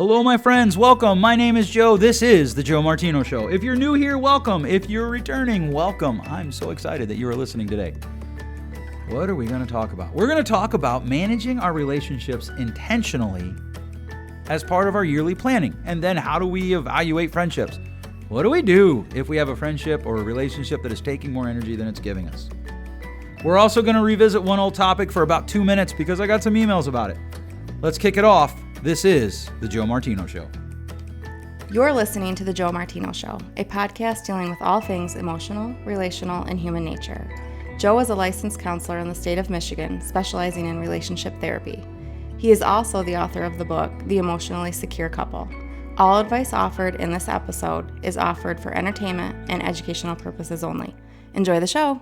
Hello, my friends. Welcome. My name is Joe. This is the Joe Martino Show. If you're new here, welcome. If you're returning, welcome. I'm so excited that you are listening today. What are we going to talk about? We're going to talk about managing our relationships intentionally as part of our yearly planning. And then how do we evaluate friendships? What do we do if we have a friendship or a relationship that is taking more energy than it's giving us? We're also going to revisit one old topic for about 2 minutes because I got some emails about it. Let's kick it off. This is the Joe Martino Show. You're listening to the Joe Martino Show, a podcast dealing with all things emotional, relational, and human nature. Joe is a licensed counselor in the state of Michigan, specializing in relationship therapy. He is also the author of the book, The Emotionally Secure Couple. All advice offered in this episode is offered for entertainment and educational purposes only. Enjoy the show.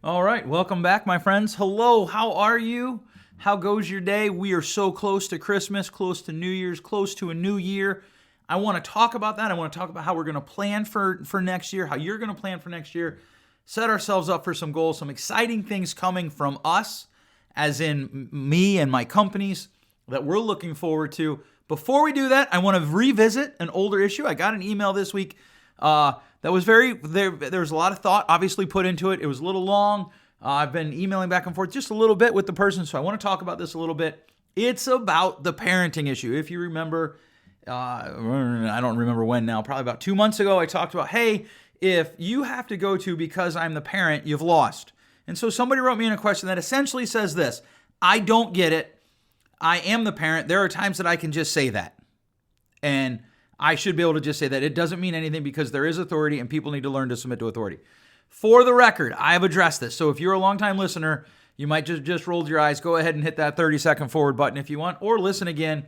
All right, welcome back, my friends. Hello, how are you? How goes your day? We are so close to Christmas, close to New Year's, close to a new year. I want to talk about that. I want to talk about how we're going to plan for next year, how you're going to plan for next year, set ourselves up for some goals, some exciting things coming from us, as in me and my companies, that we're looking forward to. Before we do that, I want to revisit an older issue. I got an email this week that was there was a lot of thought obviously put into it. It was a little long. I've been emailing back and forth just a little bit with the person, so I want to talk about this a little bit. It's about the parenting issue. If you remember, I don't remember when now, probably about 2 months ago, I talked about, hey, if you have to go to because I'm the parent, you've lost. And so somebody wrote me in a question that essentially says this: I don't get it. I am the parent. There are times that I can just say that. And I should be able to just say that. It doesn't mean anything because there is authority and people need to learn to submit to authority. For the record, I have addressed this. So if you're a longtime listener, you might just rolled your eyes. Go ahead and hit that 30-second forward button if you want, or listen again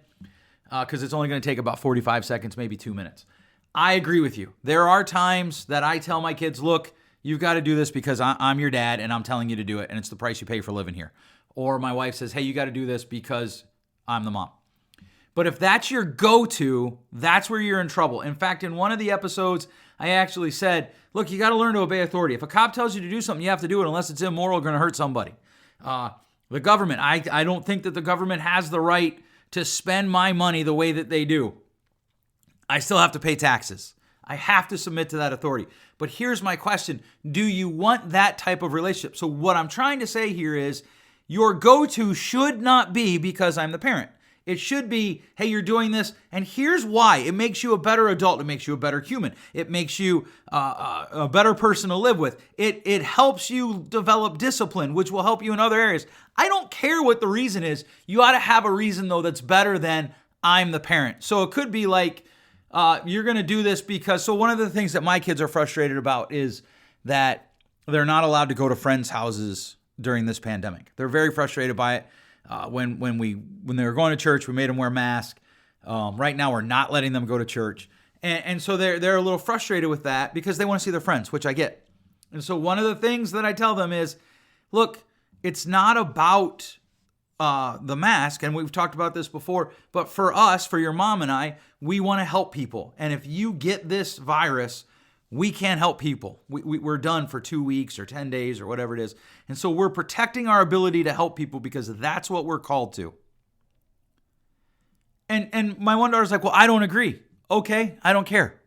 because it's only going to take about 45 seconds, maybe 2 minutes. I agree with you. There are times that I tell my kids, look, you've got to do this because I'm your dad and I'm telling you to do it, and it's the price you pay for living here. Or my wife says, hey, you got to do this because I'm the mom. But if that's your go-to, that's where you're in trouble. In fact, in one of the episodes, I actually said, look, you got to learn to obey authority. If a cop tells you to do something, you have to do it unless it's immoral or going to hurt somebody. The government, I don't think that the government has the right to spend my money the way that they do. I still have to pay taxes. I have to submit to that authority. But here's my question. Do you want that type of relationship? So what I'm trying to say here is your go-to should not be because I'm the parent. It should be, hey, you're doing this, and here's why. It makes you a better adult. It makes you a better human. It makes you a better person to live with. It helps you develop discipline, which will help you in other areas. I don't care what the reason is. You ought to have a reason, though, that's better than I'm the parent. So it could be like, you're going to do this because, so one of the things that my kids are frustrated about is that they're not allowed to go to friends' houses during this pandemic. They're very frustrated by it. When they were going to church, we made them wear masks. Right now, we're not letting them go to church, and so they're a little frustrated with that because they want to see their friends, which I get. And so one of the things that I tell them is, look, it's not about the mask, and we've talked about this before. But for us, for your mom and I, we want to help people, and if you get this virus, we can't help people. We're done for 2 weeks or 10 days or whatever it is. And so we're protecting our ability to help people because that's what we're called to. And my one daughter's like, well, I don't agree. Okay, I don't care.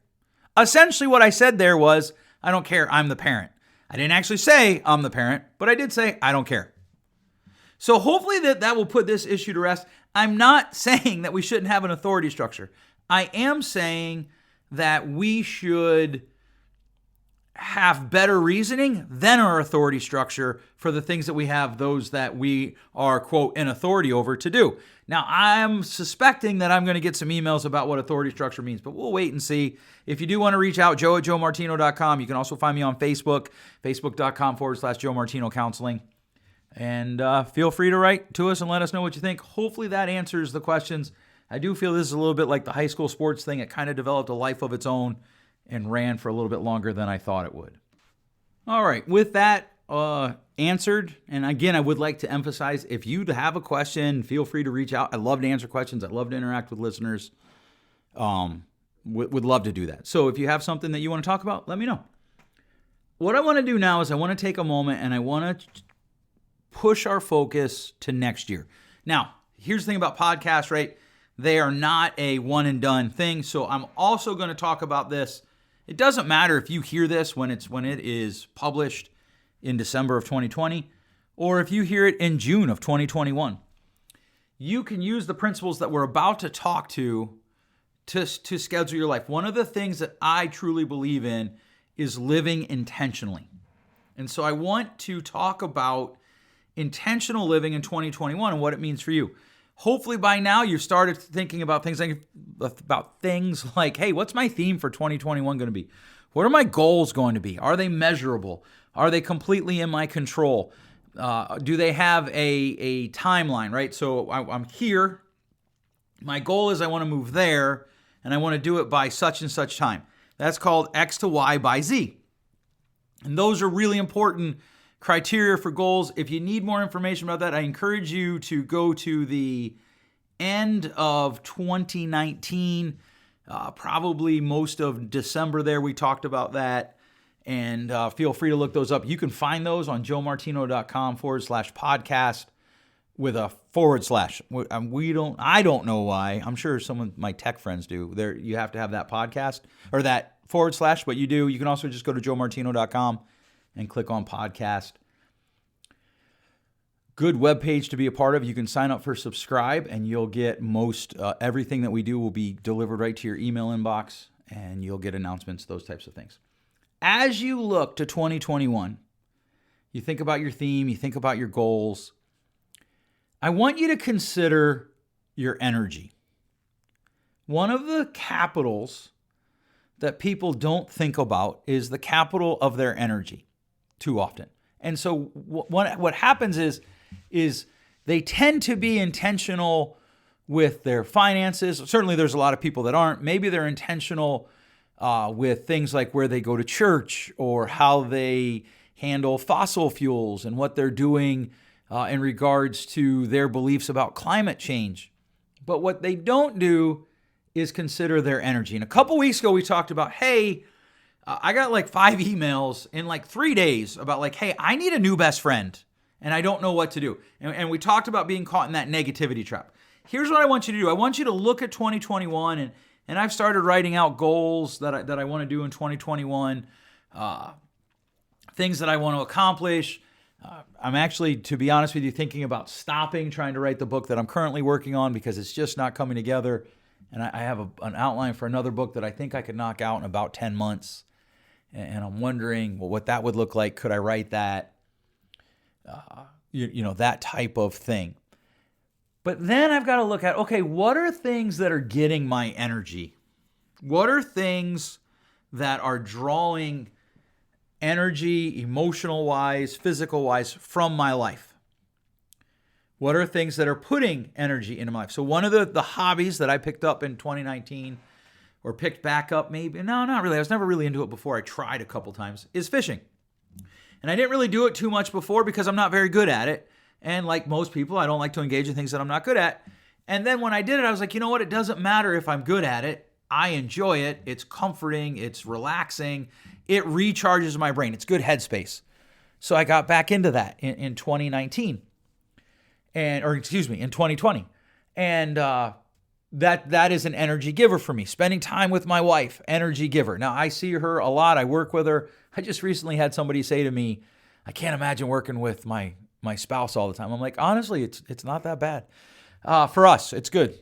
Essentially what I said there was, I don't care, I'm the parent. I didn't actually say I'm the parent, but I did say I don't care. So hopefully that will put this issue to rest. I'm not saying that we shouldn't have an authority structure. I am saying that we should have better reasoning than our authority structure for the things that we have those that we are, quote, in authority over to do. Now, I'm suspecting that I'm going to get some emails about what authority structure means, but we'll wait and see. If you do want to reach out, joe@joemartino.com. You can also find me on Facebook, facebook.com/Joe Martino Counseling. And feel free to write to us and let us know what you think. Hopefully that answers the questions. I do feel this is a little bit like the high school sports thing. It kind of developed a life of its own and ran for a little bit longer than I thought it would. All right, with that answered, and again, I would like to emphasize, if you have a question, feel free to reach out. I love to answer questions. I love to interact with listeners. Would love to do that. So if you have something that you want to talk about, let me know. What I want to do now is I want to take a moment and I want to push our focus to next year. Now, here's the thing about podcasts, right? They are not a one and done thing. So I'm also going to talk about this. It doesn't matter if you hear this when it is published in December of 2020 or if you hear it in June of 2021. You can use the principles that we're about to talk to schedule your life. One of the things that I truly believe in is living intentionally. And so I want to talk about intentional living in 2021 and what it means for you. Hopefully by now you've started thinking about things like, hey, what's my theme for 2021 going to be? What are my goals going to be? Are they measurable? Are they completely in my control? Do they have a timeline, right? So I'm here. My goal is I want to move there, and I want to do it by such and such time. That's called X to Y by Z. And those are really important criteria for goals. If you need more information about that, I encourage you to go to the end of 2019, probably most of December there. We talked about that. And feel free to look those up. You can find those on joemartino.com/podcast with a /. I don't know why. I'm sure some of my tech friends do. There, you have to have that podcast or that /, but you do. You can also just go to joemartino.com and click on podcast. Good webpage to be a part of. You can sign up for subscribe, and you'll get most everything that we do will be delivered right to your email inbox, and you'll get announcements, those types of things. As you look to 2021, you think about your theme, you think about your goals. I want you to consider your energy. One of the capitals that people don't think about is the capital of their energy too often. And so what happens is they tend to be intentional with their finances. Certainly there's a lot of people that aren't. Maybe they're intentional with things like where they go to church or how they handle fossil fuels and what they're doing in regards to their beliefs about climate change. But what they don't do is consider their energy. And a couple weeks ago, we talked about, hey, I got like 5 emails in like 3 days about like, hey, I need a new best friend and I don't know what to do. And we talked about being caught in that negativity trap. Here's what I want you to do. I want you to look at 2021 and I've started writing out goals that I want to do in 2021, things that I want to accomplish. I'm actually, to be honest with you, thinking about stopping trying to write the book that I'm currently working on because it's just not coming together. And I have an outline for another book that I think I could knock out in about 10 months. And I'm wondering what that would look like. Could I write that? That type of thing. But then I've got to look at, okay, what are things that are getting my energy? What are things that are drawing energy, emotional-wise, physical-wise, from my life? What are things that are putting energy into my life? So one of the hobbies that I picked up in 2019 or picked back up maybe, no, not really. I was never really into it before. I tried a couple times, is fishing. And I didn't really do it too much before because I'm not very good at it. And like most people, I don't like to engage in things that I'm not good at. And then when I did it, I was like, you know what? It doesn't matter if I'm good at it. I enjoy it. It's comforting. It's relaxing. It recharges my brain. It's good headspace. So I got back into that in 2019. In 2020. And that is an energy giver for me. Spending time with my wife, energy giver. Now, I see her a lot. I work with her. I just recently had somebody say to me, I can't imagine working with my spouse all the time. I'm like, honestly, it's not that bad. For us, it's good.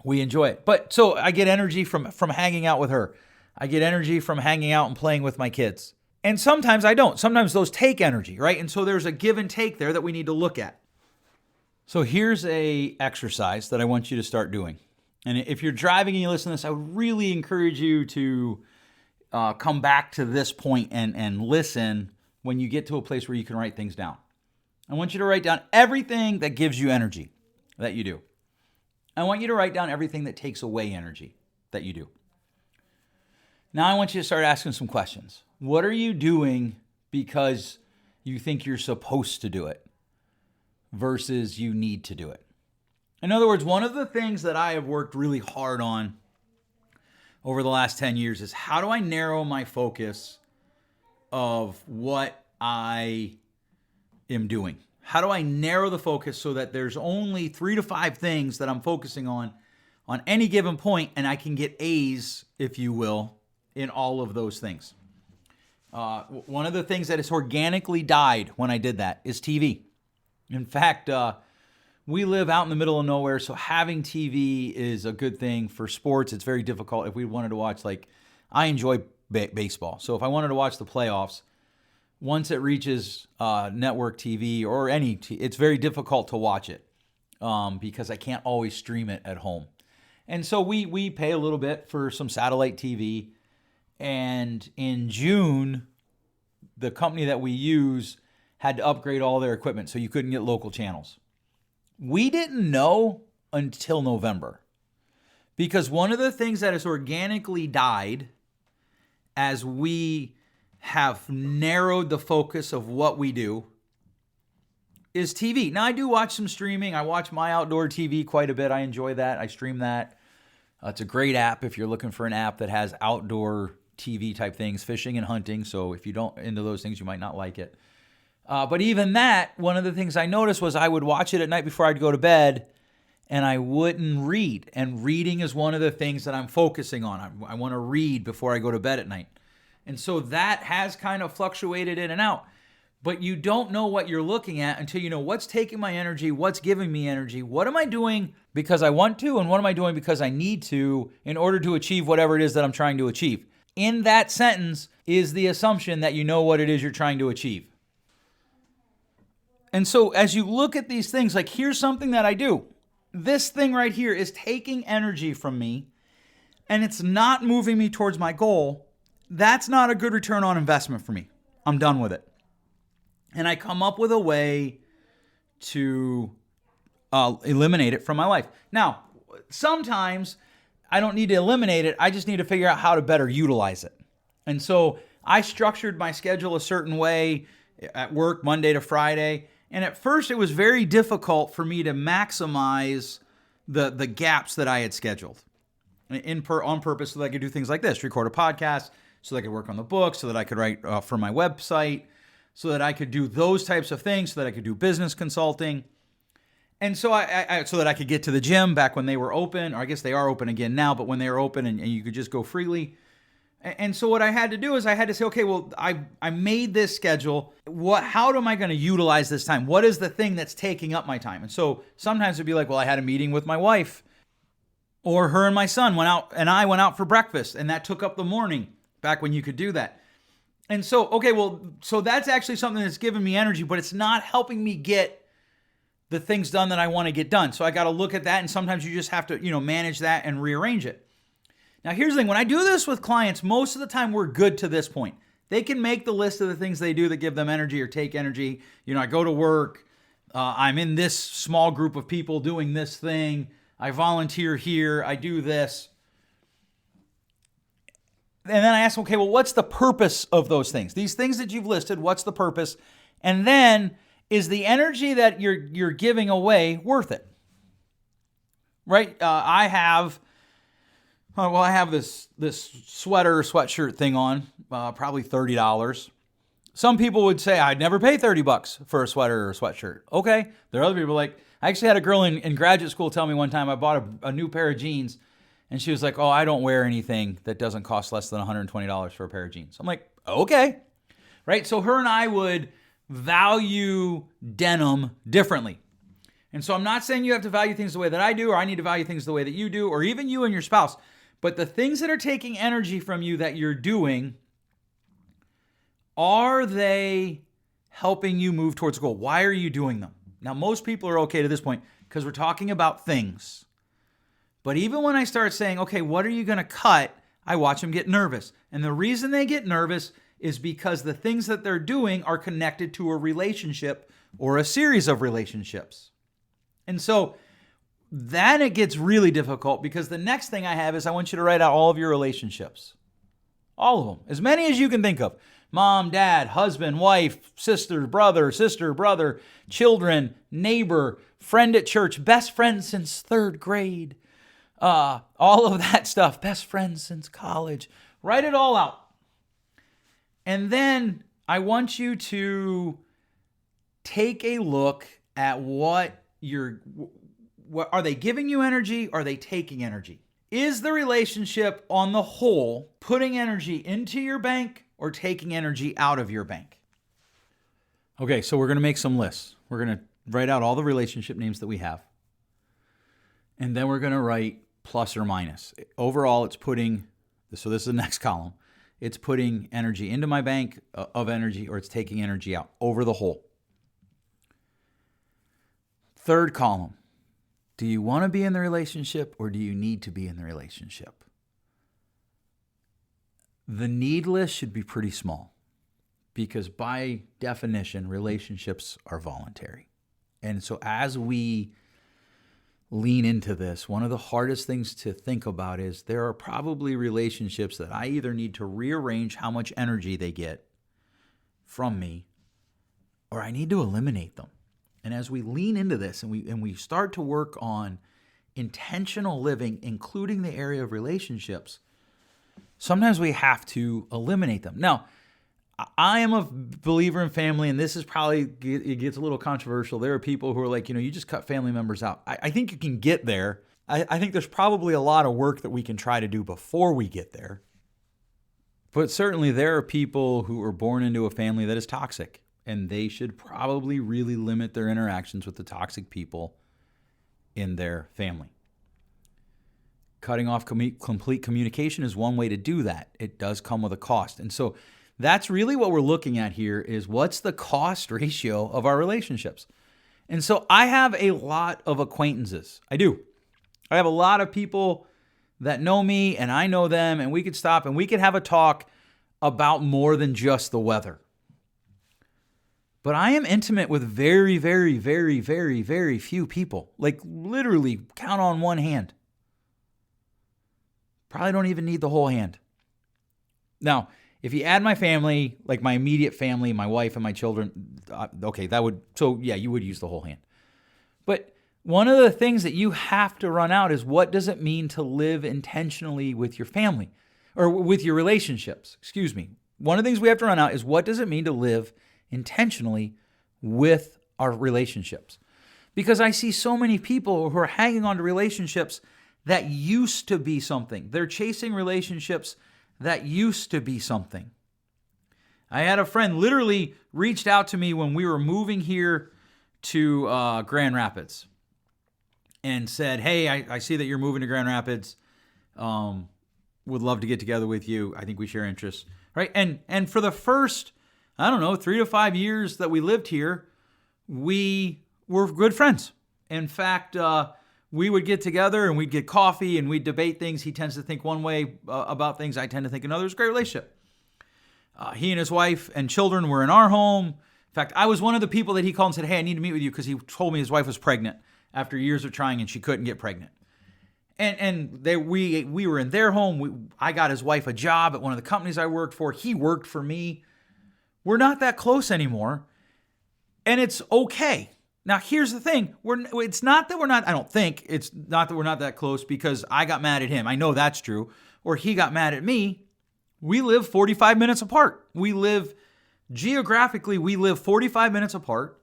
We enjoy it. But so I get energy from hanging out with her. I get energy from hanging out and playing with my kids. And sometimes I don't. Sometimes those take energy, right? And so there's a give and take there that we need to look at. So here's a exercise that I want you to start doing. And if you're driving and you listen to this, I would really encourage you to come back to this point and listen when you get to a place where you can write things down. I want you to write down everything that gives you energy that you do. I want you to write down everything that takes away energy that you do. Now I want you to start asking some questions. What are you doing because you think you're supposed to do it versus you need to do it? In other words, one of the things that I have worked really hard on over the last 10 years is how do I narrow my focus of what I am doing? How do I narrow the focus so that there's only 3 to 5 things that I'm focusing on on any given point, and I can get A's, if you will, in all of those things. One of the things that has organically died when I did that is TV. In fact, we live out in the middle of nowhere, so having TV is a good thing. For sports, it's very difficult. If we wanted to watch, I enjoy baseball. So if I wanted to watch the playoffs, once it reaches network TV or it's very difficult to watch it because I can't always stream it at home. And so we pay a little bit for some satellite TV. And in June, the company that we use had to upgrade all their equipment, so you couldn't get local channels. We didn't know until November, because one of the things that has organically died as we have narrowed the focus of what we do is TV. Now, I do watch some streaming. I watch My Outdoor TV quite a bit. I enjoy that. I stream that. It's a great app if you're looking for an app that has outdoor TV type things, fishing and hunting. So if you don't into those things, you might not like it. But even that, one of the things I noticed was I would watch it at night before I'd go to bed, and I wouldn't read. And reading is one of the things that I'm focusing on. I want to read before I go to bed at night. And so that has kind of fluctuated in and out. But you don't know what you're looking at until you know what's taking my energy, what's giving me energy, what am I doing because I want to, and what am I doing because I need to in order to achieve whatever it is that I'm trying to achieve. In that sentence is the assumption that you know what it is you're trying to achieve. And so as you look at these things, here's something that I do. This thing right here is taking energy from me, and it's not moving me towards my goal. That's not a good return on investment for me. I'm done with it. And I come up with a way to eliminate it from my life. Now, sometimes I don't need to eliminate it. I just need to figure out how to better utilize it. And so I structured my schedule a certain way at work, Monday to Friday. And at first, it was very difficult for me to maximize the gaps that I had scheduled on purpose so that I could do things like this, record a podcast, so that I could work on the book, so that I could write for my website, so that I could do those types of things, so that I could do business consulting. And so so that I could get to the gym back when they were open, or I guess they are open again now, but when they were open and you could just go freely. And so what I had to do is I had to say, okay, well, I made this schedule. How am I going to utilize this time? What is the thing that's taking up my time? And so sometimes it'd be like, well, I had a meeting with my wife, or her and my son went out for breakfast, and that took up the morning back when you could do that. And so, okay, well, so that's actually something that's giving me energy, but it's not helping me get the things done that I want to get done. So I got to look at that, and sometimes you just have to, manage that and rearrange it. Now, here's the thing. When I do this with clients, most of the time we're good to this point. They can make the list of the things they do that give them energy or take energy. I go to work. I'm in this small group of people doing this thing. I volunteer here. I do this. And then I ask, okay, well, what's the purpose of those things? These things that you've listed, what's the purpose? And then, is the energy that you're giving away worth it? Right? I have this sweater or sweatshirt thing on, probably $30. Some people would say, I'd never pay $30 for a sweater or sweatshirt. Okay. There are other people I actually had a girl in graduate school tell me one time I bought a new pair of jeans, and she was like, oh, I don't wear anything that doesn't cost less than $120 for a pair of jeans. I'm like, okay. Right? So her and I would value denim differently. And so I'm not saying you have to value things the way that I do, or I need to value things the way that you do, or even you and your spouse. But the things that are taking energy from you that you're doing, are they helping you move towards a goal? Why are you doing them? Now, most people are okay to this point because we're talking about things. But even when I start saying, okay, what are you going to cut? I watch them get nervous. And the reason they get nervous is because the things that they're doing are connected to a relationship or a series of relationships. And so then it gets really difficult, because the next thing I have is I want you to write out all of your relationships. All of them. As many as you can think of. Mom, dad, husband, wife, sister, brother, children, neighbor, friend at church, best friend since third grade. All of that stuff. Best friends since college. Write it all out. And then I want you to take a look at what Are they giving you energy? Are they taking energy? Is the relationship on the whole putting energy into your bank or taking energy out of your bank? Okay, so we're going to make some lists. We're going to write out all the relationship names that we have. And then we're going to write plus or minus. Overall, it's putting, so this is the next column. It's putting energy into my bank of energy, or it's taking energy out over the whole. Third column. Do you want to be in the relationship or do you need to be in the relationship? The need list should be pretty small because by definition, relationships are voluntary. And so as we lean into this, one of the hardest things to think about is there are probably relationships that I either need to rearrange how much energy they get from me or I need to eliminate them. And as we lean into this and we start to work on intentional living, including the area of relationships, sometimes we have to eliminate them. Now, I am a believer in family, and this is probably, it gets a little controversial. There are people who are like, you just cut family members out. I think you can get there. I think there's probably a lot of work that we can try to do before we get there. But certainly there are people who are born into a family that is toxic, and they should probably really limit their interactions with the toxic people in their family. Cutting off complete communication is one way to do that. It does come with a cost. And so that's really what we're looking at here is what's the cost ratio of our relationships. And so I have a lot of acquaintances. I do. I have a lot of people that know me and I know them, and we could stop and we could have a talk about more than just the weather. But I am intimate with very, very, very, very, very few people. Like literally count on one hand. Probably don't even need the whole hand. Now, if you add my family, like my immediate family, my wife and my children, okay, you would use the whole hand. But one of the things that you have to run out is what does it mean to live intentionally with your family or with your relationships? Excuse me. One of the things we have to run out is what does it mean to live intentionally with our relationships? Because I see so many people who are hanging on to relationships that used to be something. They're chasing relationships that used to be something. I had a friend literally reached out to me when we were moving here to Grand Rapids and said, hey, I see that you're moving to Grand Rapids. Would love to get together with you. I think we share interests. Right? And for the first, 3 to 5 years that we lived here, we were good friends. In fact, we would get together and we'd get coffee and we'd debate things. He tends to think one way about things. I tend to think another. It's a great relationship. He and his wife and children were in our home. In fact, I was one of the people that he called and said, hey, I need to meet with you because he told me his wife was pregnant after years of trying and she couldn't get pregnant. And we were in their home. I got his wife a job at one of the companies I worked for. He worked for me. We're not that close anymore. And it's okay. Now, here's the thing. It's not that we're not that close because I got mad at him. I know that's true. Or he got mad at me. We live 45 minutes apart. Geographically, we live 45 minutes apart.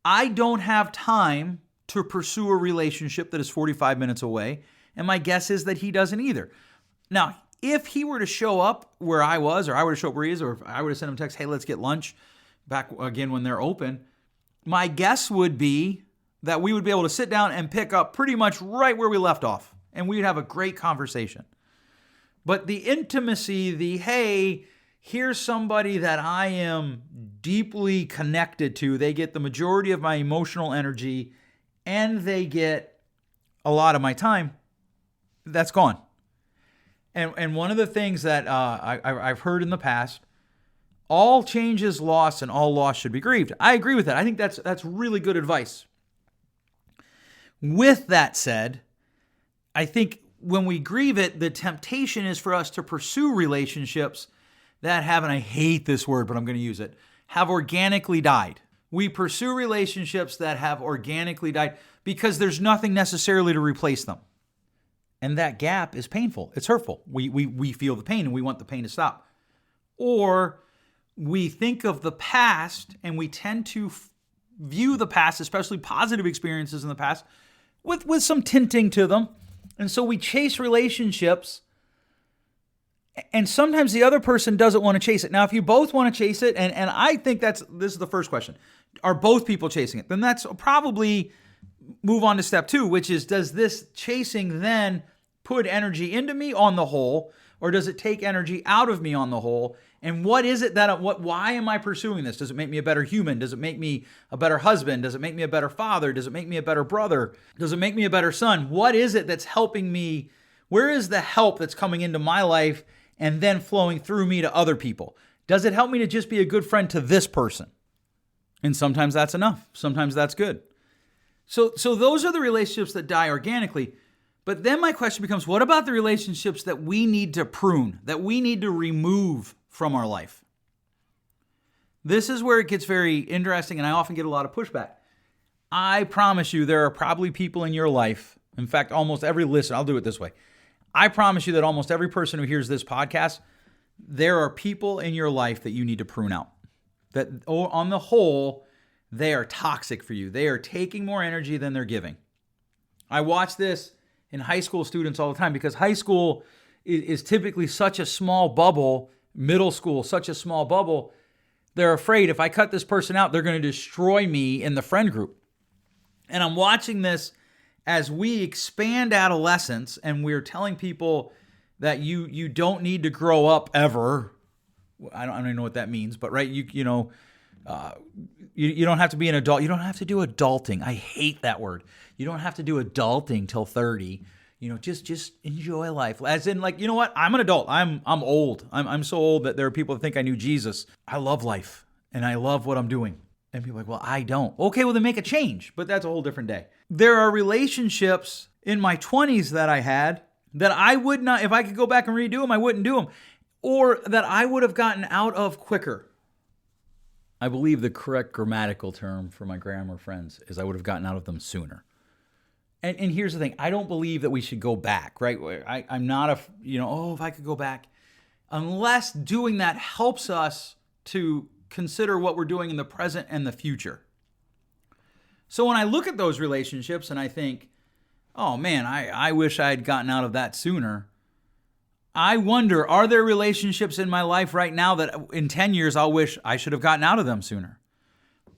I don't have time to pursue a relationship that is 45 minutes away. And my guess is that he doesn't either. Now, if he were to show up where I was, or I were to show up where he is, or if I were to send him a text, hey, let's get lunch back again when they're open, my guess would be that we would be able to sit down and pick up pretty much right where we left off. And we'd have a great conversation. But the intimacy, hey, here's somebody that I am deeply connected to. They get the majority of my emotional energy and they get a lot of my time. That's gone. And one of the things that I've heard in the past, all change is loss and all loss should be grieved. I agree with that. I think that's really good advice. With that said, I think when we grieve it, the temptation is for us to pursue relationships that have, and I hate this word, but I'm going to use it, have organically died. We pursue relationships that have organically died because there's nothing necessarily to replace them. And that gap is painful. It's hurtful. We feel the pain and we want the pain to stop. Or we think of the past and we tend to view the past, especially positive experiences in the past, with some tinting to them. And so we chase relationships, and sometimes the other person doesn't want to chase it. Now, if you both want to chase it, and I think this is the first question. Are both people chasing it? Then that's probably move on to step 2, which is, does this chasing then put energy into me on the whole, or does it take energy out of me on the whole? And what is it why am I pursuing this? Does it make me a better human? Does it make me a better husband? Does it make me a better father? Does it make me a better brother? Does it make me a better son? What is it that's helping me? Where is the help that's coming into my life and then flowing through me to other people? Does it help me to just be a good friend to this person? And sometimes that's enough. Sometimes that's good. So those are the relationships that die organically. But then my question becomes, what about the relationships that we need to prune, that we need to remove from our life? This is where it gets very interesting, and I often get a lot of pushback. I promise you there are probably people in your life, in fact, almost every listener, I'll do it this way. I promise you that almost every person who hears this podcast, there are people in your life that you need to prune out. That on the whole, they are toxic for you. They are taking more energy than they're giving. I watch this in high school students all the time, because high school is typically such a small bubble, middle school, such a small bubble. They're afraid if I cut this person out, they're going to destroy me in the friend group. And I'm watching this as we expand adolescence, and we're telling people that you don't need to grow up ever. I don't even know what that means, but right, you don't have to be an adult. You don't have to do adulting. I hate that word. You don't have to do adulting till 30. Just enjoy life. As in, like, you know what? I'm an adult. I'm old. I'm so old that there are people that think I knew Jesus. I love life and I love what I'm doing. And people are like, well, I don't. Okay, well, then make a change. But that's a whole different day. There are relationships in my 20s that I had that I would not, if I could go back and redo them, I wouldn't do them. Or that I would have gotten out of quicker. I believe the correct grammatical term for my grammar friends is I would have gotten out of them sooner. And here's the thing. I don't believe that we should go back, right? I'm not if I could go back. Unless doing that helps us to consider what we're doing in the present and the future. So when I look at those relationships and I think, oh man, I wish I had gotten out of that sooner. I wonder, are there relationships in my life right now that in 10 years I'll wish I should have gotten out of them sooner?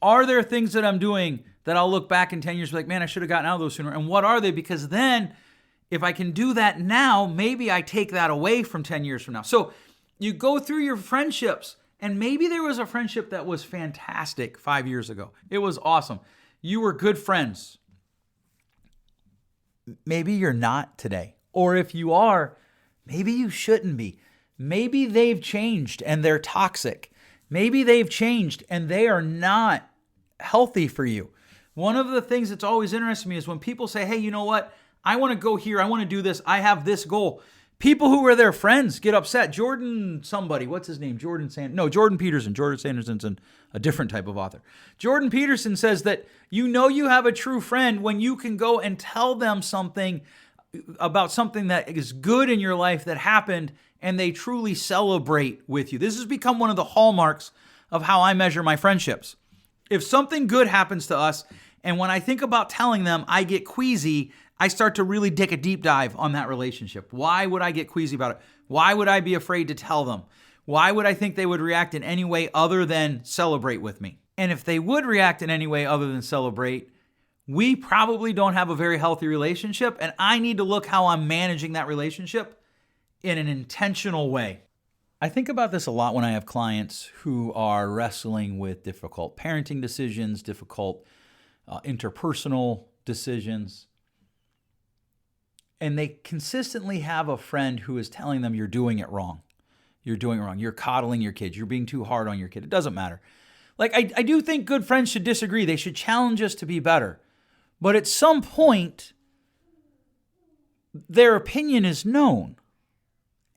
Are there things that I'm doing that I'll look back in 10 years and be like, man, I should have gotten out of those sooner? And what are they? Because then if I can do that now, maybe I take that away from 10 years from now. So you go through your friendships, and maybe there was a friendship that was fantastic 5 years ago. It was awesome. You were good friends. Maybe you're not today. Or if you are, maybe you shouldn't be. Maybe they've changed and they're toxic. Maybe they've changed and they are not healthy for you. One of the things that's always interested me is when people say, hey, you know what? I want to go here. I want to do this. I have this goal. People who are their friends get upset. Jordan what's his name? Jordan Peterson. Jordan Sanderson's a different type of author. Jordan Peterson says that you have a true friend when you can go and tell them something about something that is good in your life that happened, and they truly celebrate with you. This has become one of the hallmarks of how I measure my friendships. If something good happens to us, and when I think about telling them, I get queasy, I start to really take a deep dive on that relationship. Why would I get queasy about it? Why would I be afraid to tell them? Why would I think they would react in any way other than celebrate with me? And if they would react in any way other than celebrate, we probably don't have a very healthy relationship, and I need to look how I'm managing that relationship in an intentional way. I think about this a lot when I have clients who are wrestling with difficult parenting decisions, difficult interpersonal decisions, and they consistently have a friend who is telling them you're doing it wrong. You're doing it wrong. You're coddling your kids. You're being too hard on your kid. It doesn't matter. Like, I do think good friends should disagree. They should challenge us to be better. But at some point, their opinion is known.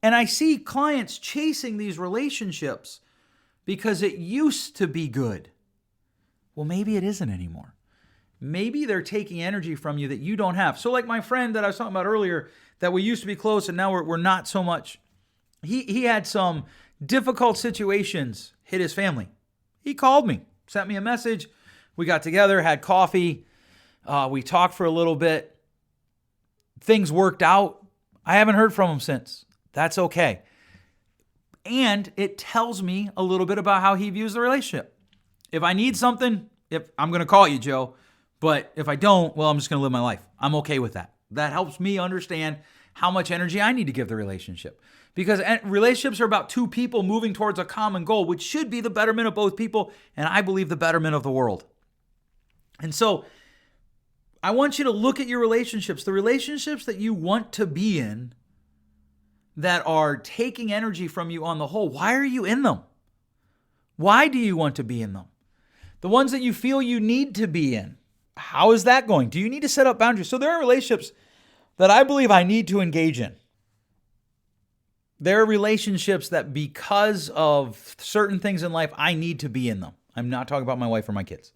And I see clients chasing these relationships because it used to be good. Well, maybe it isn't anymore. Maybe they're taking energy from you that you don't have. So like my friend that I was talking about earlier, that we used to be close and now we're not so much. He had some difficult situations hit his family. He called me, sent me a message. We got together, had coffee. We talked for a little bit. things worked out. I haven't heard from him since. That's okay. And it tells me a little bit about how he views the relationship. If I need something, if I'm going to call you, Joe, but if I don't, well, I'm just going to live my life. I'm okay with that. That helps me understand how much energy I need to give the relationship. Because relationships are about two people moving towards a common goal, which should be the betterment of both people, and I believe the betterment of the world. And so I want you to look at your relationships, the relationships that you want to be in that are taking energy from you on the whole. Why are you in them? Why do you want to be in them? The ones that you feel you need to be in, how is that going? Do you need to set up boundaries? So there are relationships that I believe I need to engage in. There are relationships that because of certain things in life, I need to be in them. I'm not talking about my wife or my kids.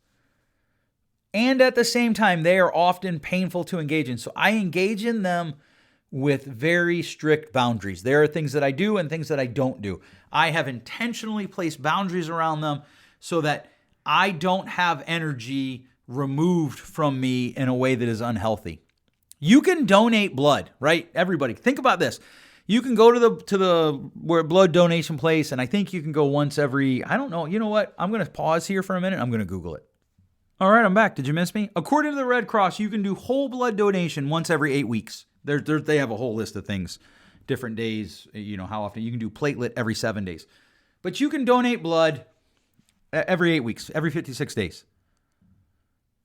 And at the same time, they are often painful to engage in. So I engage in them with very strict boundaries. There are things that I do and things that I don't do. I have intentionally placed boundaries around them so that I don't have energy removed from me in a way that is unhealthy. You can donate blood, right? Everybody, think about this. You can go to the blood donation place, and I think you can go once every, I don't know. You know what? I'm going to pause here for a minute. I'm going to Google it. All right, I'm back. Did you miss me? According to the Red Cross, you can do whole blood donation once every 8 weeks. They have a whole list of things, different days, how often. You can do platelet every 7 days. But you can donate blood every 8 weeks, every 56 days.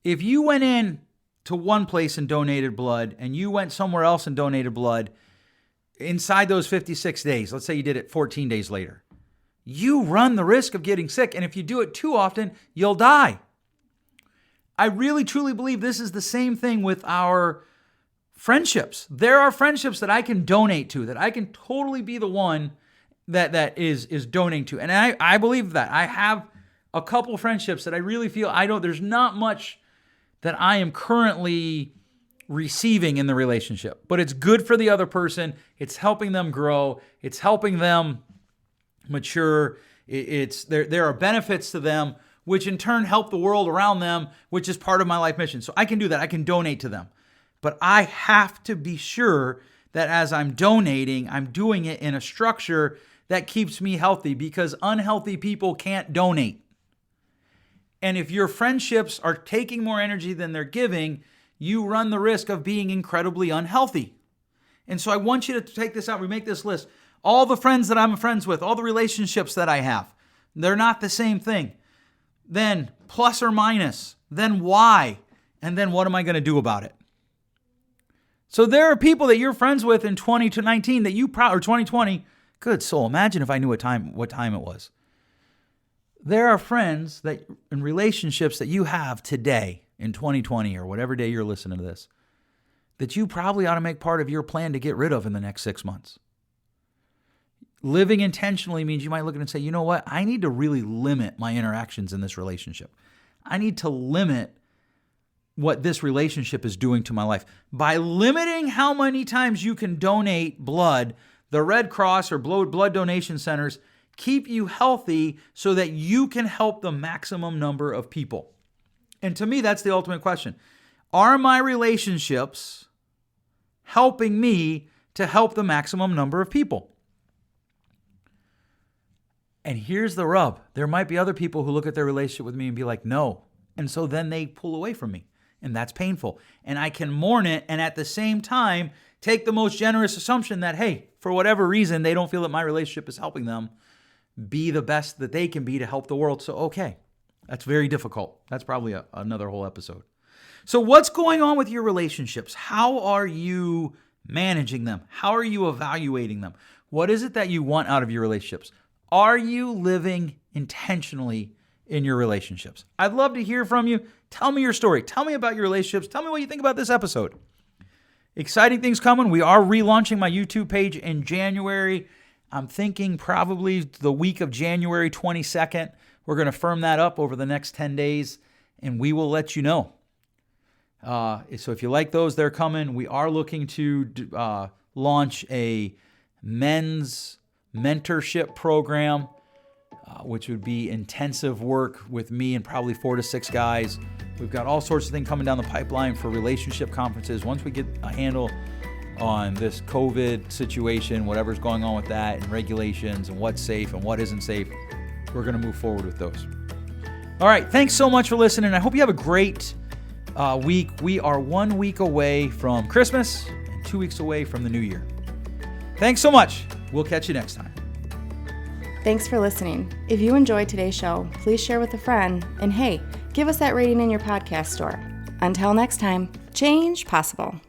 If you went in to one place and donated blood, and you went somewhere else and donated blood, inside those 56 days, let's say you did it 14 days later, you run the risk of getting sick. And if you do it too often, you'll die. I really, truly believe this is the same thing with our friendships. There are friendships that I can donate to, that I can totally be the one that is donating to. And I believe that. I have a couple friendships that I really feel there's not much that I am currently receiving in the relationship, but it's good for the other person. It's helping them grow. It's helping them mature. There are benefits to them, which in turn help the world around them, which is part of my life mission. So I can do that. I can donate to them. But I have to be sure that as I'm donating, I'm doing it in a structure that keeps me healthy, because unhealthy people can't donate. And if your friendships are taking more energy than they're giving, you run the risk of being incredibly unhealthy. And so I want you to take this out. We make this list. All the friends that I'm friends with, all the relationships that I have, they're not the same thing. Then plus or minus, then why, and then what am I going to do about it? So there are people that you're friends with in 2019 that or 2020. Good soul, imagine if I knew what time it was. There are friends that in relationships that you have today in 2020 or whatever day you're listening to this, that you probably ought to make part of your plan to get rid of in the next 6 months. Living intentionally means you might look at it and say, you know what? I need to really limit my interactions in this relationship. I need to limit what this relationship is doing to my life. By limiting how many times you can donate blood, the Red Cross or blood donation centers keep you healthy so that you can help the maximum number of people. And to me, that's the ultimate question. Are my relationships helping me to help the maximum number of people? And here's the rub. There might be other people who look at their relationship with me and be like, no. And so then they pull away from me. And that's painful. And I can mourn it and at the same time take the most generous assumption that, hey, for whatever reason, they don't feel that my relationship is helping them be the best that they can be to help the world. So, okay, that's very difficult. That's probably another whole episode. So what's going on with your relationships? How are you managing them? How are you evaluating them? What is it that you want out of your relationships? Are you living intentionally in your relationships? I'd love to hear from you. Tell me your story. Tell me about your relationships. Tell me what you think about this episode. Exciting things coming. We are relaunching my YouTube page in January. I'm thinking probably the week of January 22nd. We're going to firm that up over the next 10 days, and we will let you know. So if you like those, they're coming. We are looking to launch a men's mentorship program, which would be intensive work with me and probably 4 to 6 guys. We've got all sorts of things coming down the pipeline for relationship conferences. Once we get a handle on this COVID situation, whatever's going on with that, and regulations, and what's safe and what isn't safe. We're going to move forward with those. All right, thanks so much for listening. I hope you have a great week. We are 1 week away from Christmas and 2 weeks away from the new year. Thanks so much. We'll catch you next time. Thanks for listening. If you enjoyed today's show, please share with a friend. And hey, give us that rating in your podcast store. Until next time, change possible.